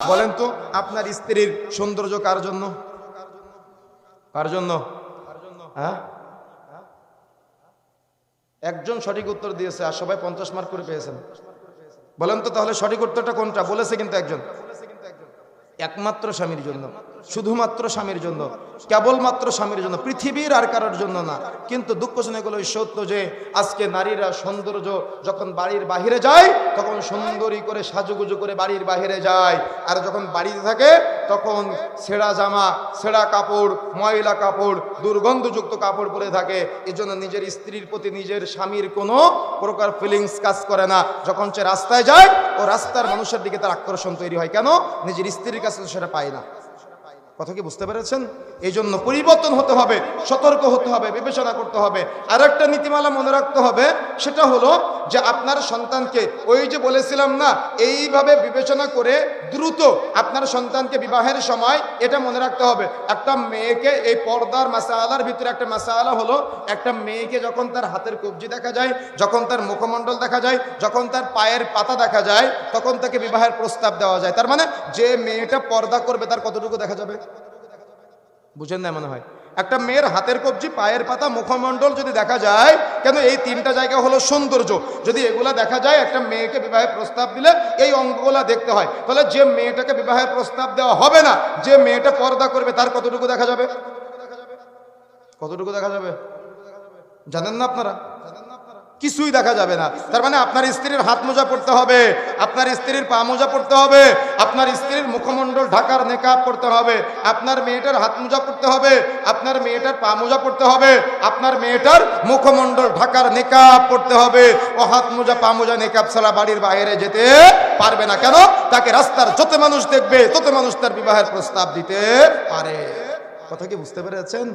বলেন তো আপনার স্ত্রীর সৌন্দর্য কার জন্য? কার জন্য? হ্যাঁ, একজন সঠিক উত্তর দিয়েছে আর সবাই 50 মার্ক করে পেয়েছেন। বলেন তো তাহলে সঠিক উত্তরটা কোনটা? বলেছে কিন্তু একজন, একমাত্র স্বামীর জন্য, শুধুমাত্র স্বামীর জন্য, কেবলমাত্র স্বামীর জন্য, পৃথিবীর আর কারোর জন্য না। কিন্তু দুঃখজনক হলো সত্য যে আজকে নারীরা সৌন্দর্য যখন বাড়ির বাহিরে যায় তখন সুন্দরী করে সাজুগুজু করে বাড়ির বাহিরে যায়, আর যখন বাড়িতে থাকে তখন ছেঁড়া জামা, ছেঁড়া কাপড়, ময়লা কাপড়, দুর্গন্ধযুক্ত কাপড় পরে থাকে। এজন্য নিজের স্ত্রীর প্রতি নিজের স্বামীর কোনো প্রকার ফিলিংস কাজ করে না। যখন সে রাস্তায় যায় ও রাস্তার মানুষের দিকে তার আকর্ষণ তৈরি হয়। কেন? নিজের স্ত্রীর কাছে সেটা পায় না। কথা কি বুঝতে পেরেছেন? এই জন্য পরিবর্তন হতে হবে, সতর্ক হতে হবে, বিবেচনা করতে হবে। আর একটা নীতিমালা মনে রাখতে হবে, সেটা হলো যে আপনার সন্তানকে, ওই যে বলেছিলাম না, এইভাবে বিবেচনা করে দ্রুত আপনার সন্তানকে বিবাহের সময় এটা মনে রাখতে হবে। একটা মেয়েকে, এই পর্দার মাসালার ভিতরে একটা মাসালা হলো, একটা মেয়েকে যখন তার হাতের কবজি দেখা যায়, যখন তার মুখমণ্ডল দেখা যায়, যখন তার পায়ের পাতা দেখা যায়, তখন তাকে বিবাহের প্রস্তাব দেওয়া যায়। তার মানে যে মেয়েটা পর্দা করবে তার কতটুকু দেখা যাবে? বুঝেন না মনে হয়? একটা মেয়ের হাতের কবজি, পায়ের পাতা, মুখমণ্ডল যদি দেখা যায়, কেন এই তিনটা জায়গা হলো সৌন্দর্য। যদি এগুলা দেখা যায়, একটা মেয়েকে বিবাহের প্রস্তাব দিলে এই অঙ্গগুলা দেখতে হয়। তাহলে যে মেয়েটাকে বিবাহের প্রস্তাব দেওয়া হবে না, যে মেয়েটা পর্দা করবে, তার কতটুকু দেখা যাবে? কতটুকু দেখা যাবে জানেন না আপনারা? কিছুই দেখা যাবে না। তার মানে আপনার স্ত্রীর হাত মোজা পড়তে হবে, আপনার স্ত্রীর পা মোজা পড়তে হবে, আপনার স্ত্রীর মুখমণ্ডল ঢাকার নেকাব পড়তে হবে, আপনার মেয়েটার হাত মোজা পড়তে হবে, আপনার মেয়েটার পা মোজা পড়তে হবে, আপনার মেয়েটার মুখমণ্ডল ঢাকার নেকাব পড়তে হবে। ও হাত মোজা, পা মোজা, নেকাব ছাড়া বাড়ির বাইরে যেতে পারবে না। কেন? তাকে রাস্তার যত মানুষ দেখবে তত মানুষ তার বিবাহের প্রস্তাব দিতে পারে। কথা কি বুঝতে পেরেছেন?